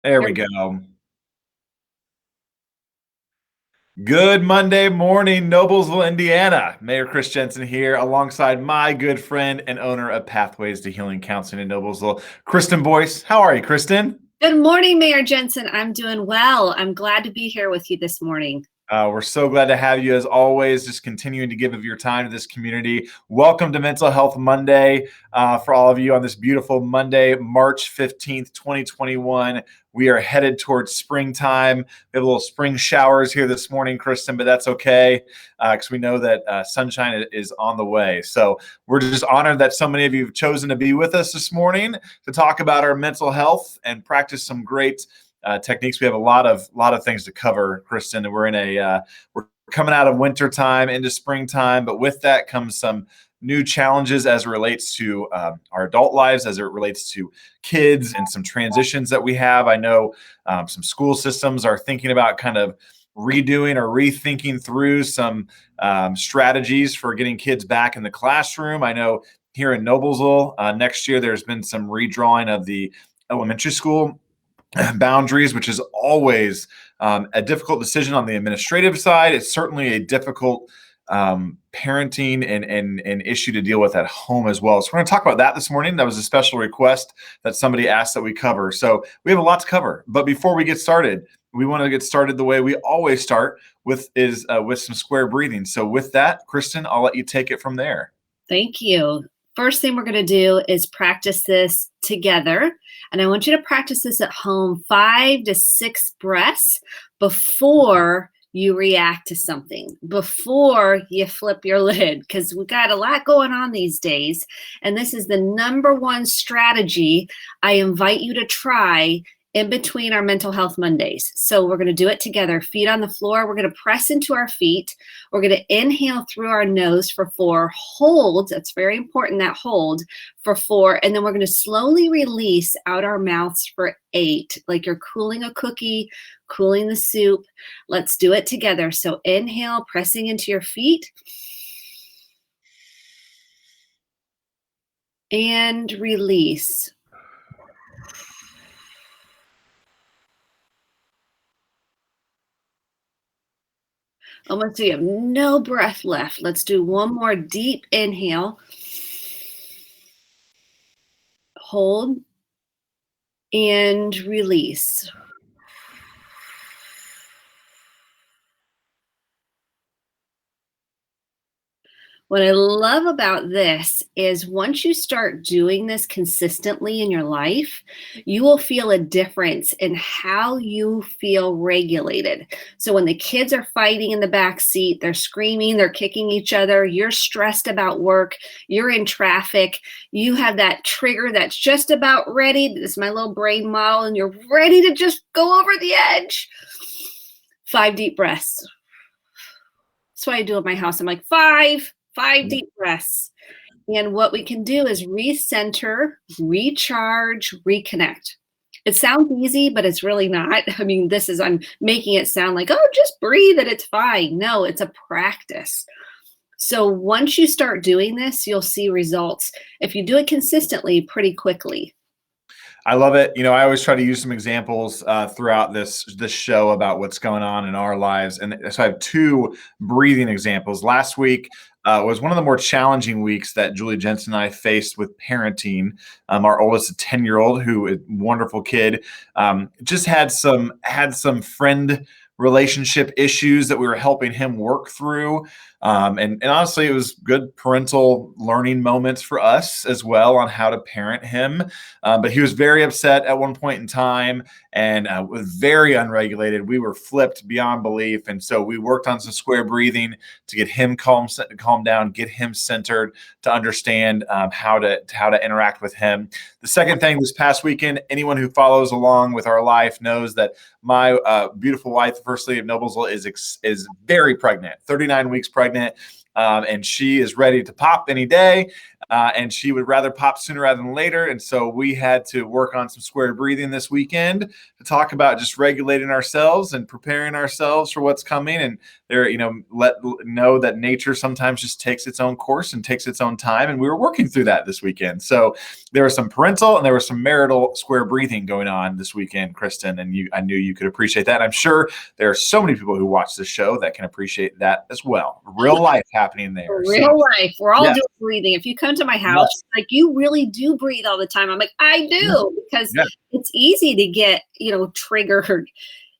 There we go. Good Monday morning, Noblesville, Indiana. Mayor Chris Jensen here, alongside my good friend and owner of Pathways to Healing Counseling in Noblesville, Kristen Boyce. How are you, Kristen? Good morning, Mayor Jensen. I'm doing well. I'm glad to be here with you this morning. We're so glad to have you as always, just continuing to give of your time to this community. Welcome to Mental Health Monday for all of you on this beautiful Monday, March 15th, 2021. We are headed towards springtime. We have a little spring showers here this morning, Kristen, but that's okay because we know that sunshine is on the way. So we're just honored that so many of you have chosen to be with us this morning to talk about our mental health and practice some great techniques. We have a lot of things to cover, Kristen. And we're coming out of winter time into springtime, but with that comes some new challenges as it relates to our adult lives, as it relates to kids, and some transitions that we have. I know some school systems are thinking about kind of redoing or rethinking through some strategies for getting kids back in the classroom. I know here in Noblesville, next year there's been some redrawing of the elementary school boundaries, which is always a difficult decision on the administrative side. It's certainly a difficult parenting and issue to deal with at home as well. So we're going to talk about that this morning. That was a special request that somebody asked that we cover. So we have a lot to cover. But before we get started, we want to get started the way we always start with some square breathing. So with that, Kristen, I'll let you take it from there. Thank you. First thing we're going to do is practice this together. And I want you to practice this at home 5 to 6 breaths before you react to something, before you flip your lid, because we've got a lot going on these days. And this is the number one strategy I invite you to try in between our Mental Health Mondays. So we're going to do it together. Feet on the floor. We're going to press into our feet. We're going to inhale through our nose for 4. Hold. That's very important, that hold for 4. And then we're going to slowly release out our mouths for 8, like you're cooling a cookie, cooling the soup. Let's do it together. So inhale, pressing into your feet. And release. Almost, you have no breath left. Let's do one more deep inhale. Hold and release. What I love about this is once you start doing this consistently in your life, you will feel a difference in how you feel regulated. So when the kids are fighting in the back seat, they're screaming, they're kicking each other, you're stressed about work, you're in traffic, you have that trigger that's just about ready. This is my little brain model, and you're ready to just go over the edge. 5 deep breaths. That's what I do at my house. I'm like, 5 deep breaths. And what we can do is recenter, recharge, reconnect. It sounds easy, but it's really not. I mean, I'm making it sound like, oh, just breathe and it's fine. No, it's a practice. So once you start doing this, you'll see results. If you do it consistently, pretty quickly. I love it. I always try to use some examples throughout this show about what's going on in our lives. And so I have 2 breathing examples. Last week was one of the more challenging weeks that Julie Jensen and I faced with parenting. Our oldest, a 10-year-old, who is a wonderful kid, just had some friend relationship issues that we were helping him work through. And honestly, it was good parental learning moments for us as well on how to parent him. But he was very upset at one point in time and was very unregulated. We were flipped beyond belief. And so we worked on some square breathing to get him calm down, get him centered, to understand how to interact with him. The second thing, this past weekend, anyone who follows along with our life knows that my beautiful wife, the First Lady of Noblesville, is very pregnant, 39 weeks pregnant. and she is ready to pop any day. And she would rather pop sooner rather than later. And so we had to work on some square breathing this weekend to talk about just regulating ourselves and preparing ourselves for what's coming. And there, let know that nature sometimes just takes its own course and takes its own time. And we were working through that this weekend. So there was some parental and there was some marital square breathing going on this weekend, Kristen. And I knew you could appreciate that. And I'm sure there are so many people who watch the show that can appreciate that as well. Real life happening there. Real life. We're all doing breathing. If you come to my house, like, you really do breathe all the time. I'm like, I do, because it's easy to get, triggered.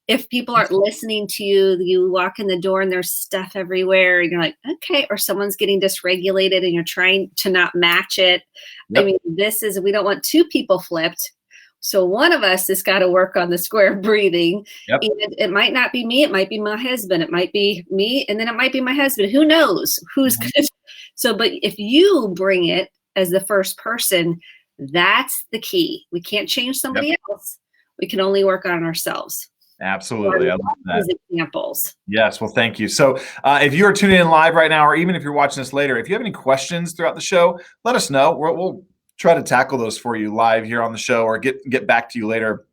If people aren't listening to you, you walk in the door and there's stuff everywhere and you're like, okay, or someone's getting dysregulated and you're trying to not match it. I mean, we don't want two people flipped. So one of us has got to work on the square breathing. And it might not be me. It might be my husband. It might be me. And then it might be my husband. Who knows who's good. So, but if you bring it as the first person, that's the key. We can't change somebody else. We can only work on ourselves. Absolutely. I love that. Examples. Yes. Well, thank you. So if you are tuning in live right now, or even if you're watching this later, if you have any questions throughout the show, let us know. We'll try to tackle those for you live here on the show, or get back to you later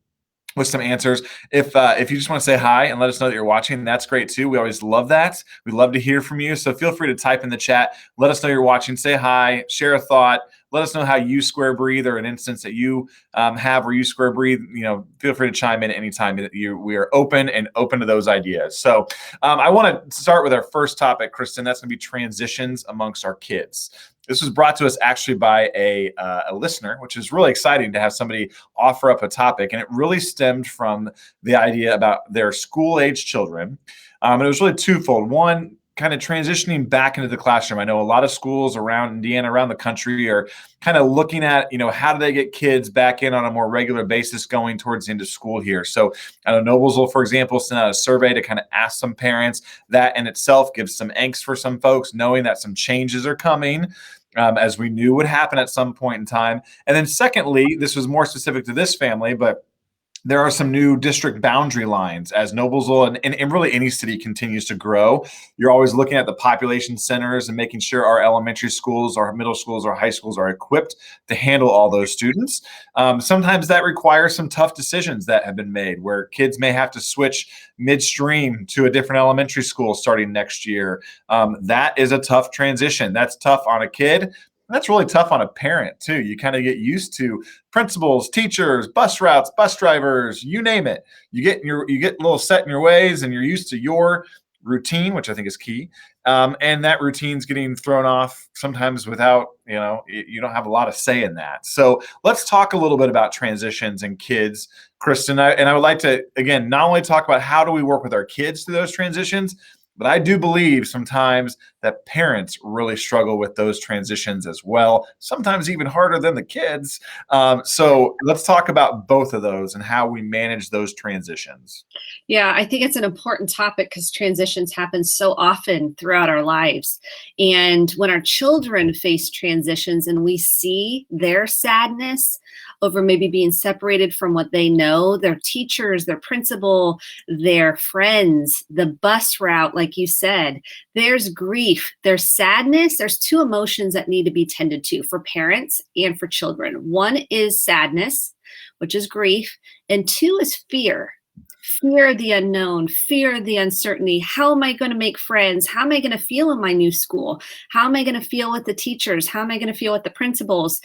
with some answers. If you just want to say hi and let us know that you're watching, that's great too. We always love that. We love to hear from you. So feel free to type in the chat. Let us know you're watching. Say hi. Share a thought. Let us know how you square breathe, or an instance that you have where you square breathe. Feel free to chime in anytime. We are open to those ideas. So I want to start with our first topic, Kristen. That's going to be transitions amongst our kids. This was brought to us actually by a listener, which is really exciting to have somebody offer up a topic. And it really stemmed from the idea about their school-age children. And it was really twofold. One, kind of transitioning back into the classroom. I know a lot of schools around Indiana, around the country, are kind of looking at, how do they get kids back in on a more regular basis going towards the end of school here. So I know Noblesville, for example, sent out a survey to kind of ask some parents. That in itself gives some angst for some folks, knowing that some changes are coming. As we knew would happen at some point in time. And then secondly, this was more specific to this family, but there are some new district boundary lines as Noblesville and really any city continues to grow. You're always looking at the population centers and making sure our elementary schools, our middle schools, our high schools are equipped to handle all those students. Sometimes that requires some tough decisions that have been made, where kids may have to switch midstream to a different elementary school starting next year. That is a tough transition. That's tough on a kid. That's really tough on a parent too. You kind of get used to principals, teachers, bus routes, bus drivers, you name it. You get a little set in your ways, and you're used to your routine, which I think is key. And that routine's getting thrown off sometimes without, you don't have a lot of say in that. So let's talk a little bit about transitions and kids, Kristen. I would like to, again, not only talk about how do we work with our kids through those transitions, but I do believe sometimes that parents really struggle with those transitions as well, sometimes even harder than the kids. So let's talk about both of those and how we manage those transitions. Yeah, I think it's an important topic because transitions happen so often throughout our lives. And when our children face transitions and we see their sadness over maybe being separated from what they know, their teachers, their principal, their friends, the bus route, like you said, there's grief, there's sadness. There's two emotions that need to be tended to for parents and for children. One is sadness, which is grief, and two is fear. Fear of the unknown, fear of the uncertainty. How am I going to make friends? How am I going to feel in my new school? How am I going to feel with the teachers? How am I going to feel with the principals?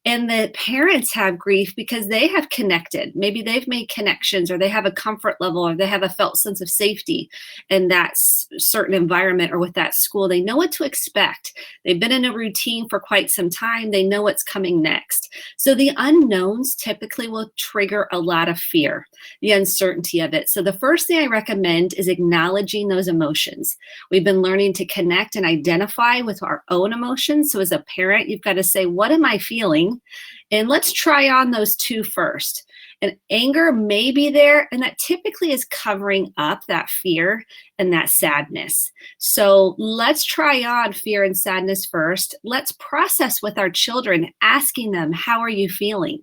And the parents have grief because they have connected. Maybe they've made connections, or they have a comfort level, or they have a felt sense of safety in that certain environment or with that school. They know what to expect. They've been in a routine for quite some time. They know what's coming next. So the unknowns typically will trigger a lot of fear, the uncertainty of it. So the first thing I recommend is acknowledging those emotions. We've been learning to connect and identify with our own emotions. So as a parent, you've got to say, what am I feeling? And let's try on those two first. And anger may be there, and that typically is covering up that fear and that sadness. So let's try on fear and sadness first. Let's process with our children, asking them, how are you feeling?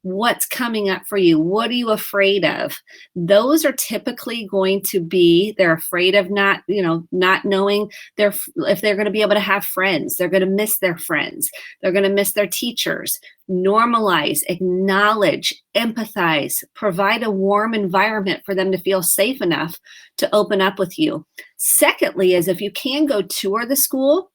What's coming up for you? What are you afraid of? Those are typically going to be, they're afraid of not knowing if they're going to be able to have friends. They're going to miss their friends. They're going to miss their teachers. Normalize, acknowledge, empathize, provide a warm environment for them to feel safe enough to open up with you. Secondly, is if you can go tour the school,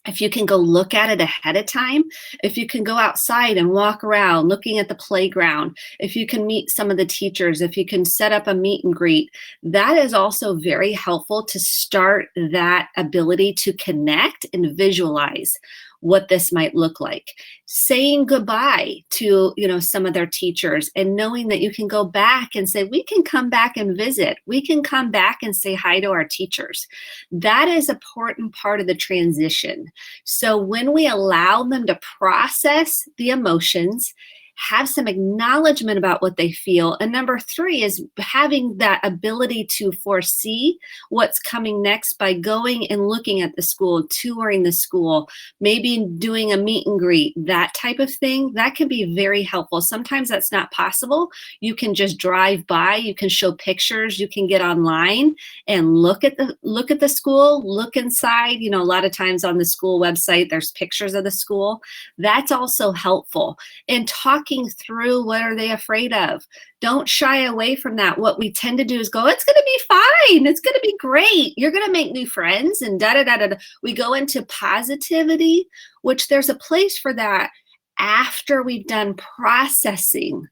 if you can go look at it ahead of time, if you can go outside and walk around looking at the playground, if you can meet some of the teachers, if you can set up a meet and greet, that is also very helpful to start that ability to connect and visualize what this might look like. Saying goodbye to, some of their teachers, and knowing that you can go back and say, we can come back and visit. We can come back and say hi to our teachers. That is an important part of the transition. So when we allow them to process the emotions, have some acknowledgement about what they feel. And number 3 is having that ability to foresee what's coming next by going and looking at the school, touring the school, maybe doing a meet and greet, that type of thing. That can be very helpful. Sometimes that's not possible. You can just drive by, you can show pictures, you can get online and look at the school, look inside. A lot of times on the school website, there's pictures of the school. That's also helpful. And talking through, what are they afraid of? Don't shy away from that. What we tend to do is go, it's going to be fine. It's going to be great. You're going to make new friends and da da da da. We go into positivity, which there's a place for that after we've done processing.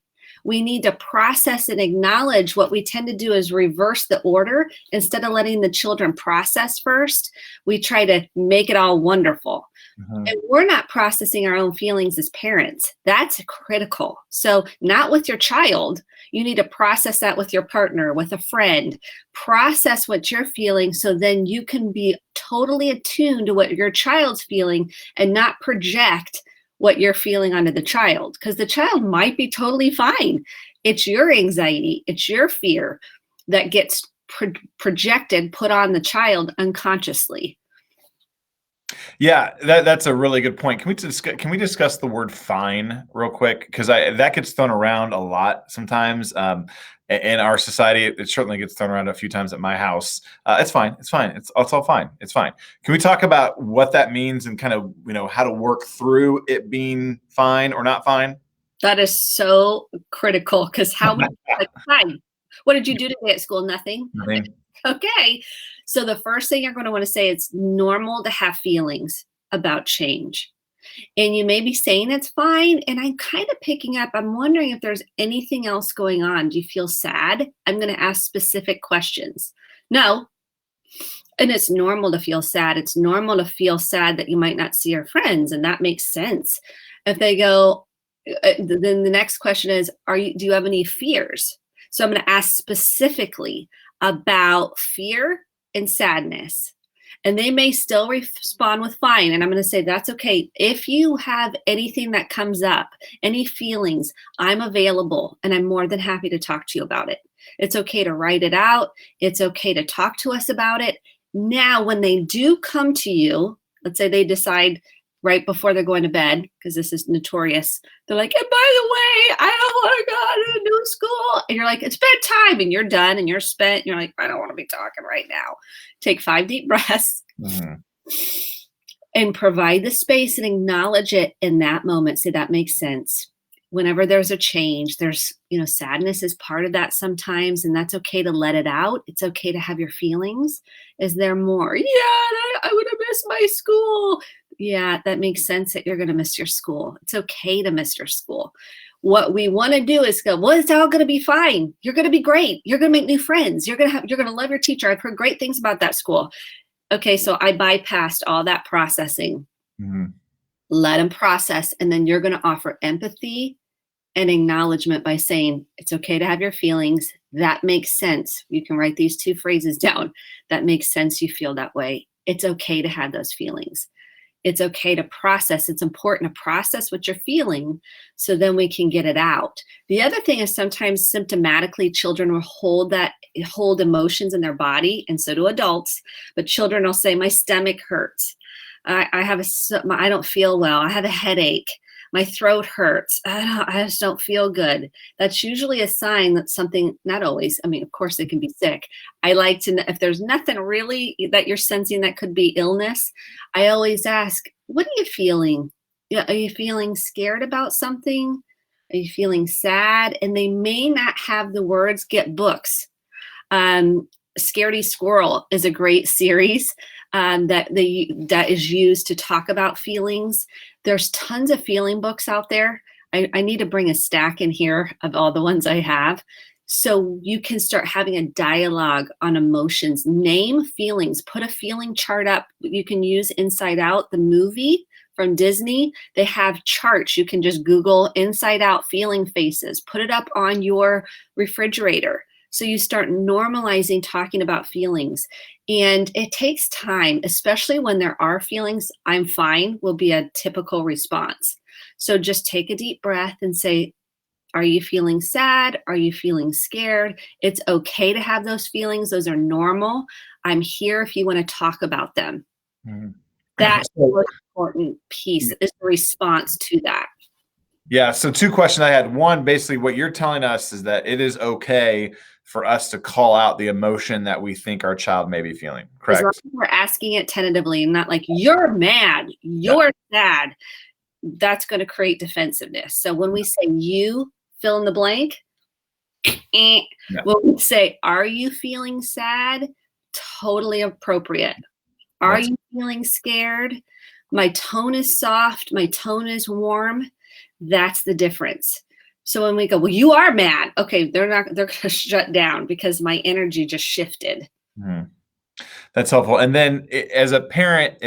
We need to process and acknowledge. What we tend to do is reverse the order. Instead of letting the children process first, we try to make it all wonderful. Mm-hmm. And we're not processing our own feelings as parents. That's critical. So not with your child. You need to process that with your partner, with a friend. Process what you're feeling so then you can be totally attuned to what your child's feeling and not project what you're feeling onto the child, because the child might be totally fine. It's your anxiety, it's your fear that gets projected, put on the child unconsciously. Yeah, that's a really good point. Can we discuss the word "fine" real quick? Because that gets thrown around a lot sometimes in our society. It certainly gets thrown around a few times at my house. It's fine. It's fine. It's all fine. It's fine. Can we talk about what that means and kind of how to work through it being fine or not fine? That is so critical, because how many fine? What did you do today at school? Nothing. Okay. So the first thing you're going to want to say, it's normal to have feelings about change. And you may be saying it's fine. And I'm kind of picking up, I'm wondering if there's anything else going on. Do you feel sad? I'm going to ask specific questions. No. And it's normal to feel sad. It's normal to feel sad that you might not see your friends. And that makes sense. If they go, then the next question is, do you have any fears? So I'm going to ask specifically about fear and sadness. And they may still respond with fine. And I'm going to say, that's okay. If you have anything that comes up, any feelings, I'm available and I'm more than happy to talk to you about it. It's okay to write it out. It's okay to talk to us about it. Now, when they do come to you, let's say they decide right before they're going to bed, because this is notorious. They're like, and by the way, I don't want to go to a new school. And you're like, it's bedtime, and you're done and you're spent. And you're like, I don't want to be talking right now. Take 5 deep breaths and provide the space and acknowledge it in that moment. Say, that makes sense. Whenever there's a change, there's, sadness is part of that sometimes, and that's okay to let it out. It's okay to have your feelings. Is there more? Yeah, I would have missed my school. Yeah, that makes sense that you're going to miss your school. It's okay to miss your school. What we want to do is go, well, it's all going to be fine. You're going to be great. You're going to make new friends. You're going to love your teacher. I've heard great things about that school. Okay, so I bypassed all that processing. Mm-hmm. Let them process, and then you're going to offer empathy and acknowledgement by saying, it's okay to have your feelings. That makes sense. You can write these 2 phrases down. That makes sense. You feel that way. It's okay to have those feelings. It's okay to process. It's important to process what you're feeling so then we can get it out. The other thing is sometimes symptomatically children will hold emotions in their body, and so do adults, but children will say, my stomach hurts. I don't feel well. I have a headache. My throat hurts. I just don't feel good. That's usually a sign that something, not always, I mean, of course it can be sick. I like to know if there's nothing really that you're sensing that could be illness. I always ask, what are you feeling? Yeah, are you feeling scared about something? Are you feeling sad? And they may not have the words. Get books. Scaredy Squirrel is a great series that is used to talk about feelings. There's tons of feeling books out there. I need to bring a stack in here of all the ones I have. So you can start having a dialogue on emotions. Name feelings. Put a feeling chart up. You can use Inside Out, the movie from Disney. They have charts. You can just Google Inside Out feeling faces. Put it up on your refrigerator. So you start normalizing talking about feelings. And it takes time, especially when there are feelings. I'm fine will be a typical response. So just take a deep breath and say, are you feeling sad? Are you feeling scared? It's okay to have those feelings. Those are normal. I'm here if you want to talk about them. Mm-hmm. That's the most important piece is the response to that. Yeah. So 2 questions I had. One, basically what you're telling us is that it is okay for us to call out the emotion that we think our child may be feeling. Correct. As long as we're asking it tentatively and not like, you're mad, you're sad. That's going to create defensiveness. So when we say you fill in the blank, when we say, are you feeling sad? Totally appropriate. Are you feeling scared? My tone is soft. My tone is warm. That's the difference. So when we go, well, you are mad. Okay, they're going to shut down because my energy just shifted. Mm-hmm. That's helpful. And then as a parent,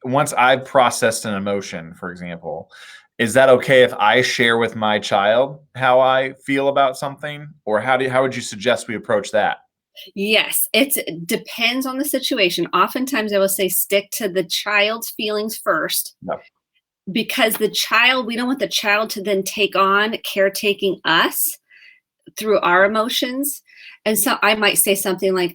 once I've processed an emotion, for example, is that okay if I share with my child how I feel about something? Or how would you suggest we approach that? Yes, it depends on the situation. Oftentimes I will say stick to the child's feelings first. Yep. Because we don't want the child to then take on caretaking us through our emotions. And so I might say something like,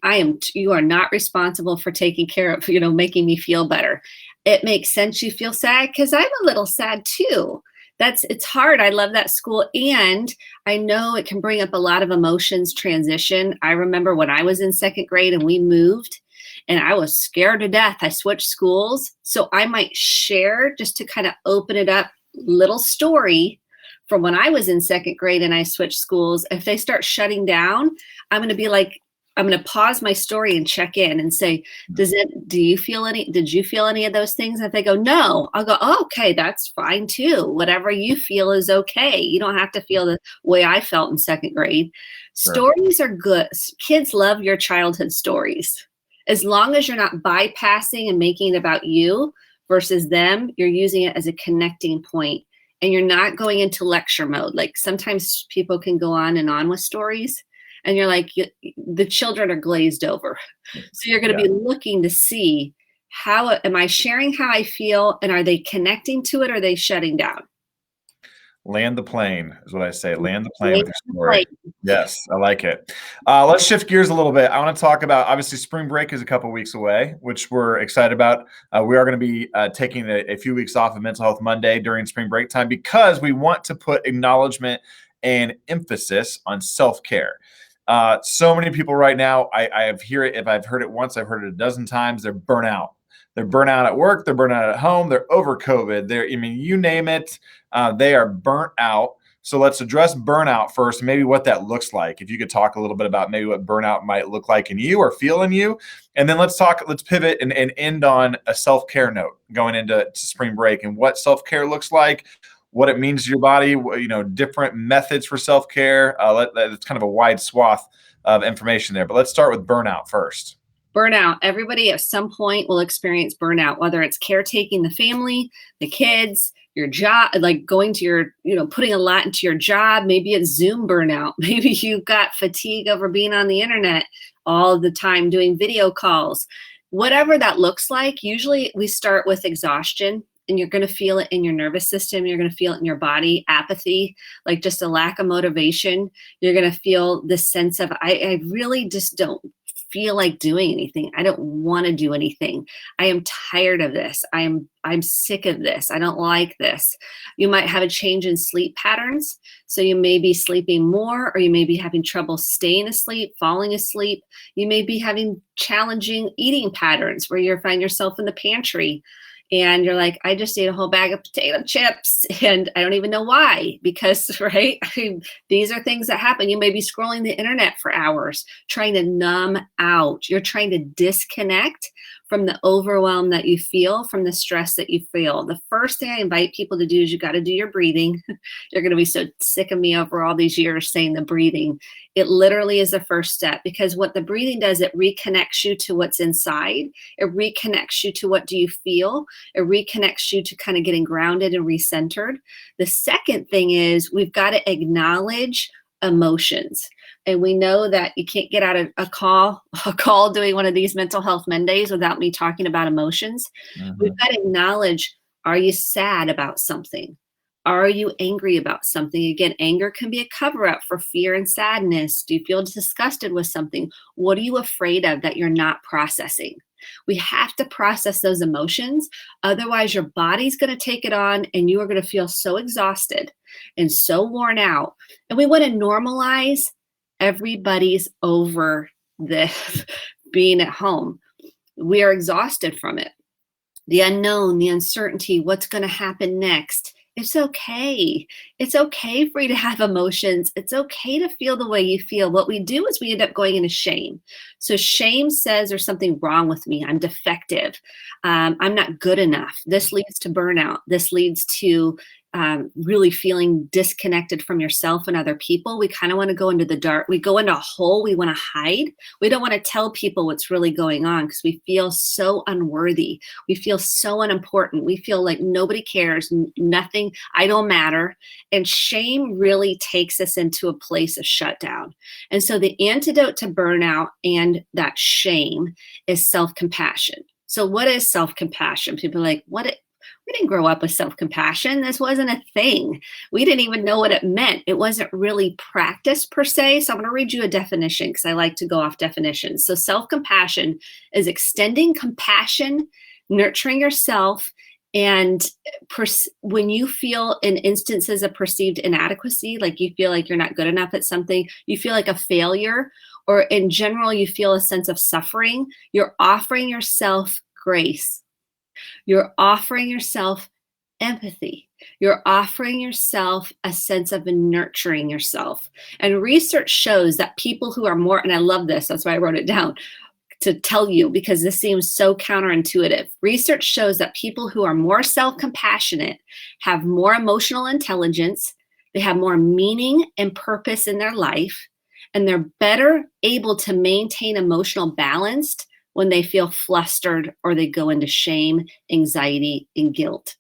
you are not responsible for taking care of, making me feel better. It makes sense you feel sad because I'm a little sad too. It's hard. I love that school. And I know it can bring up a lot of emotions transition. I remember when I was in 2nd grade and we moved and I was scared to death. I switched schools. So I might share just to kind of open it up, little story from when I was in 2nd grade and I switched schools. If they start shutting down, I'm going to be like, I'm going to pause my story and check in and say, did you feel any of those things? And if they go, no, I'll go, oh, okay, that's fine too. Whatever you feel is okay. You don't have to feel the way I felt in 2nd grade. Sure. Stories are good. Kids love your childhood stories. As long as you're not bypassing and making it about you versus them, you're using it as a connecting point and you're not going into lecture mode. Like sometimes people can go on and on with stories. And you're like, the children are glazed over. So you're going to be looking to see am I sharing how I feel? And are they connecting to it? Or are they shutting down? Land the plane is what I say. Land the plane with your story. Yes, I like it. Let's shift gears a little bit. I want to talk about, obviously, spring break is a couple weeks away, which we're excited about. We are going to be taking a few weeks off of Mental Health Monday during spring break time because we want to put acknowledgement and emphasis on self-care. So many people right now, if I've heard it once, I've heard it a dozen times, they're burnout. They're burnout at work. They're burnout at home. They're over COVID. You name it. They are burnt out. So let's address burnout first, maybe what that looks like. If you could talk a little bit about maybe what burnout might look like in you or feel in you. And then let's pivot and end on a self-care note going into spring break and what self-care looks like, what it means to your body, different methods for self-care. It's kind of a wide swath of information there, but let's start with burnout first. Burnout. Everybody at some point will experience burnout, whether it's caretaking the family, the kids, your job, like going to putting a lot into your job. Maybe it's Zoom burnout. Maybe you've got fatigue over being on the internet all the time, doing video calls. Whatever that looks like, usually we start with exhaustion. And you're going to feel it in your nervous system. You're going to feel it in your body, apathy, like just a lack of motivation. You're going to feel this sense of, I really just don't feel like doing anything. I don't want to do anything. I am tired of this. I'm sick of this. I don't like this. You might have a change in sleep patterns. So you may be sleeping more, or you may be having trouble staying asleep, falling asleep. You may be having challenging eating patterns where you find yourself in the pantry and you're like, I just ate a whole bag of potato chips and I don't even know why, because, right? I mean, these are things that happen. You may be scrolling the internet for hours, trying to numb out. You're trying to disconnect from the overwhelm that you feel, from the stress that you feel. The first thing I invite people to do is you got to do your breathing. You're going to be so sick of me over all these years saying the breathing. It literally is the first step, because what the breathing does, it reconnects you to what's inside. It reconnects you to what do you feel. It reconnects you to kind of getting grounded and recentered. The second thing is we've got to acknowledge emotions. And we know that you can't get out of a call doing one of these mental health Mondays without me talking about emotions. We've got to acknowledge, are you sad about something? Are you angry about something? Again, anger can be a cover-up for fear and sadness. Do you feel disgusted with something? What are you afraid of that you're not processing? We have to process those emotions. Otherwise, your body's going to take it on and you are going to feel so exhausted and so worn out. And we want to normalize everybody's over this being at home. We are exhausted from it. The unknown, the uncertainty, what's going to happen next. It's okay. It's okay for you to have emotions. It's okay to feel the way you feel. What we do is we end up going into shame. So shame says there's something wrong with me. I'm defective. I'm not good enough. This leads to burnout. This leads to really feeling disconnected from yourself and other people. We kind of want to go into the dark. We go into a hole. We want to hide. We don't want to tell people what's really going on because we feel so unworthy. We feel so unimportant. We feel like nobody cares, nothing, I don't matter. And shame really takes us into a place of shutdown. And so the antidote to burnout and that shame is self-compassion. So what is self-compassion? People are like, we didn't grow up with self-compassion. This wasn't a thing. We didn't even know what it meant. It wasn't really practiced per se. So I'm going to read you a definition because I like to go off definitions. So self-compassion is extending compassion, nurturing yourself, and when you feel in instances of perceived inadequacy, like you feel like you're not good enough at something, you feel like a failure, or in general, you feel a sense of suffering, you're offering yourself grace. You're offering yourself empathy. You're offering yourself a sense of nurturing yourself. And research shows that people who are more, and I love this, that's why I wrote it down to tell you, because this seems so counterintuitive. Research shows that people who are more self-compassionate have more emotional intelligence, they have more meaning and purpose in their life, and they're better able to maintain emotional balance when they feel flustered or they go into shame, anxiety, and guilt.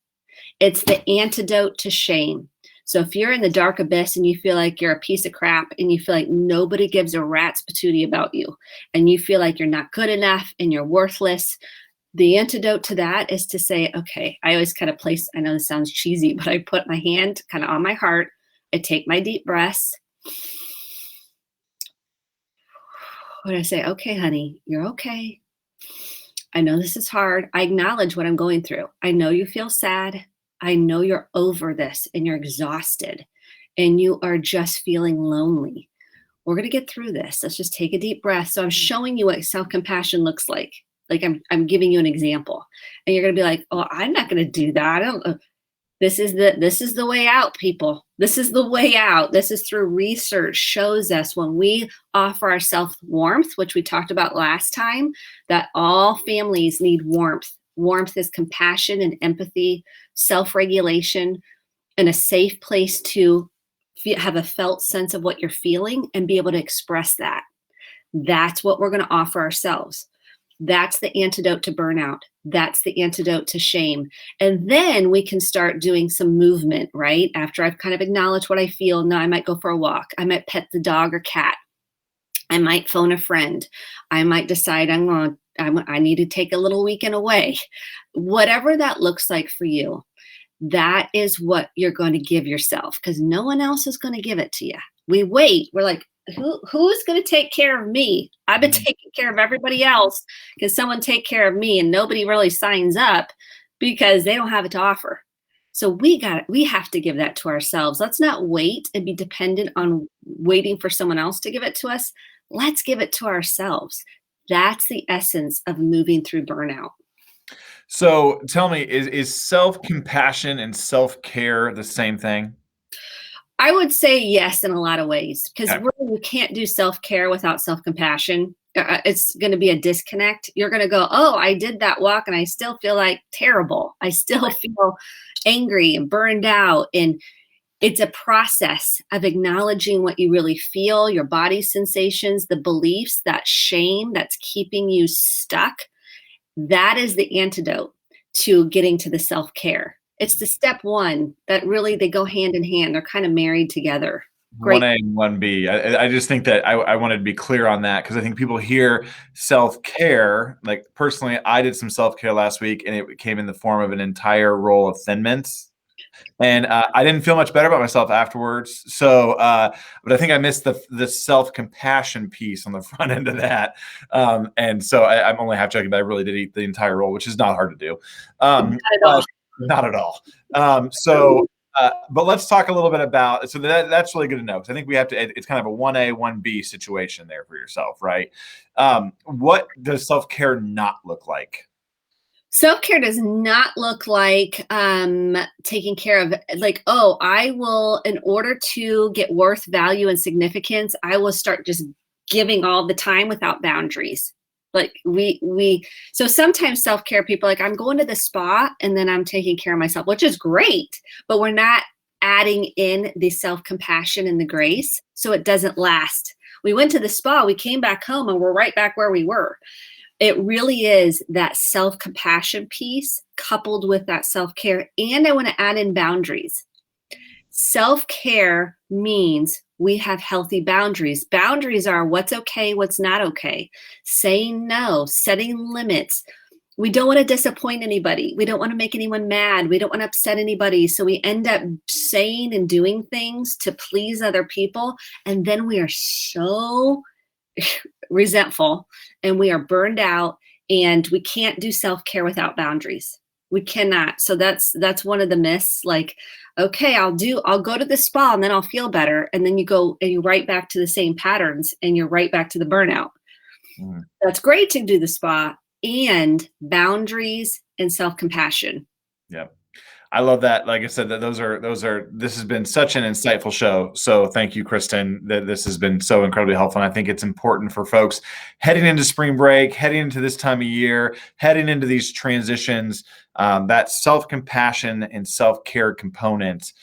It's the antidote to shame. So if you're in the dark abyss and you feel like you're a piece of crap and you feel like nobody gives a rat's patootie about you and you feel like you're not good enough and you're worthless, the antidote to that is to say, okay, I always kind of place, I know this sounds cheesy, but I put my hand kind of on my heart. I take my deep breaths. When I say, okay, honey, you're okay. I know this is hard. I acknowledge what I'm going through. I know you feel sad. I know you're over this and you're exhausted and you are just feeling lonely. We're going to get through this. Let's just take a deep breath. So I'm showing you what self-compassion looks like. Like I'm giving you an example and you're going to be like, oh, I'm not going to do that. I don't. This is the way out, people. This is the way out. This is through research shows us when we offer ourselves warmth, which we talked about last time, that all families need warmth. Warmth is compassion and empathy, self-regulation, and a safe place to have a felt sense of what you're feeling and be able to express that. That's what we're going to offer ourselves. That's the antidote to burnout. That's the antidote to shame. And then we can start doing some movement, right? After I've kind of acknowledged what I feel, now I might go for a walk. I might pet the dog or cat. I might phone a friend. I might decide I need to take a little weekend away. Whatever that looks like for you, that is what you're going to give yourself because no one else is going to give it to you. We wait. We're like, who's going to take care of me? I've been taking care of everybody else. Can someone take care of me? And nobody really signs up because they don't have it to offer. So we have to give that to ourselves. Let's not wait and be dependent on waiting for someone else to give it to us. Let's give it to ourselves. That's the essence of moving through burnout. So tell me, is self-compassion and self-care the same thing? I would say yes in a lot of ways, because Okay. really you can't do self-care without self-compassion. It's going to be a disconnect. You're going to go, oh, I did that walk and I still feel like terrible. I still feel angry and burned out. And it's a process of acknowledging what you really feel, your body sensations, the beliefs, that shame that's keeping you stuck. That is the antidote to getting to the self-care. It's the step one that really they go hand in hand. They're kind of married together. Great. 1A and 1B. I just think that I wanted to be clear on that because I think people hear self-care. Like personally, I did some self-care last week and it came in the form of an entire roll of Thin Mints. And I didn't feel much better about myself afterwards. So, but I think I missed the self-compassion piece on the front end of that. And so I'm only half joking, but I really did eat the entire roll, which is not hard to do. Not at all. Not at all. But let's talk a little bit about, so that's really good to know. Because I think we have to, it's kind of a 1A, 1B situation there for yourself, right? What does self-care not look like? Self-care does not look like taking care of, like, oh, I will, in order to get worth, value, and significance, I will start just giving all the time without boundaries. Like so sometimes self-care people are like, I'm going to the spa and then I'm taking care of myself, which is great, but we're not adding in the self-compassion and the grace, so it doesn't last. We went to the spa, we came back home, and we're right back where we were. It really is that self-compassion piece coupled with that self-care. And I want to add in boundaries. Self-care means we have healthy boundaries. Boundaries are what's okay, what's not okay, saying no, setting limits. We don't want to disappoint anybody. We don't want to make anyone mad. We don't want to upset anybody. So we end up saying and doing things to please other people. And then we are so resentful and we are burned out, and we can't do self-care without boundaries. We cannot. So that's one of the myths. Like, okay, I'll go to the spa and then I'll feel better. And then you go and you right back to the same patterns and you're right back to the burnout. That's great to do the spa and boundaries and self-compassion. Yeah. I love that. Like I said, that this has been such an insightful show. So thank you, Kristen. This has been so incredibly helpful. And I think it's important for folks heading into spring break, heading into this time of year, heading into these transitions, that self-compassion and self-care component.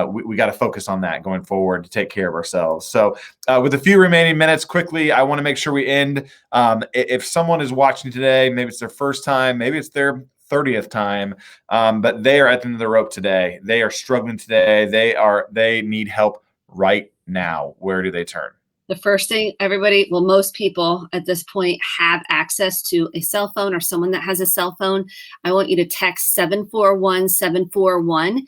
We got to focus on that going forward to take care of ourselves. So with a few remaining minutes, quickly, I want to make sure we end. If someone is watching today, maybe it's their first time, maybe it's their 30th time, but they are at the end of the rope today. They are struggling today. They need help right now. Where do they turn? The first thing, most people at this point have access to a cell phone or someone that has a cell phone. I want you to text 741-741,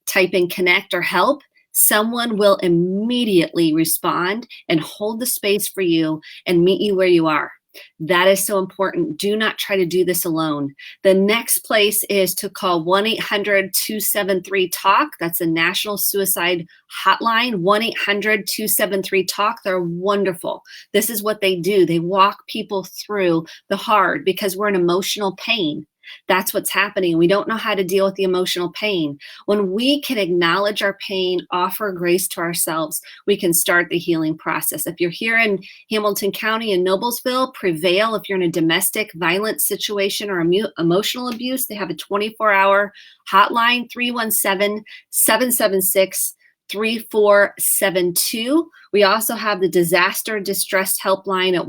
type in connect or help. Someone will immediately respond and hold the space for you and meet you where you are. That is so important. Do not try to do this alone. The next place is to call 1-800-273-TALK. That's a national suicide hotline, 1-800-273-TALK. They're wonderful. This is what they do. They walk people through the hard because we're in emotional pain. That's what's happening. We don't know how to deal with the emotional pain. When we can acknowledge our pain, offer grace to ourselves, we can start the healing process. If you're here in Hamilton County and Noblesville, Prevail. If you're in a domestic violence situation or emotional abuse, they have a 24-hour hotline, 317-776-3472. We also have the disaster distress helpline at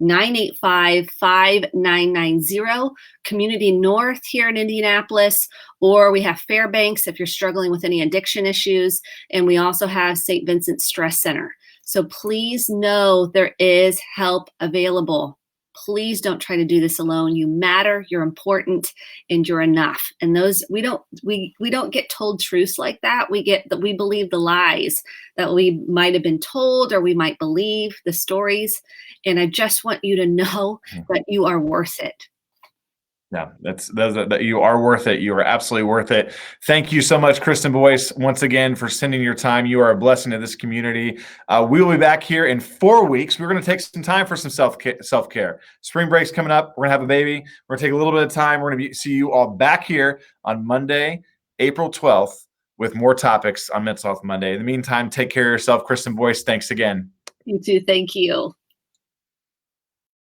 1-800-985-5990. Community North here in Indianapolis, or we have Fairbanks if you're struggling with any addiction issues. And we also have St. Vincent Stress Center. So please know there is help available. please don't try to do this alone. You matter, you're important, and you're enough. And those we don't get told truths like that. We believe the lies that we might have been told, or we might believe the stories. And I just want you to know that you are worth it. Yeah, that you are worth it. You are absolutely worth it. Thank you so much, Kristen Boyce, once again for spending your time. You are a blessing to this community. We will be back here in 4 weeks. We're going to take some time for some self-care. Spring break's coming up. We're going to have a baby. We're going to take a little bit of time. We're going to see you all back here on Monday, April 12th, with more topics on Mental Health Monday. In the meantime, take care of yourself. Kristen Boyce, thanks again. You too. Thank you.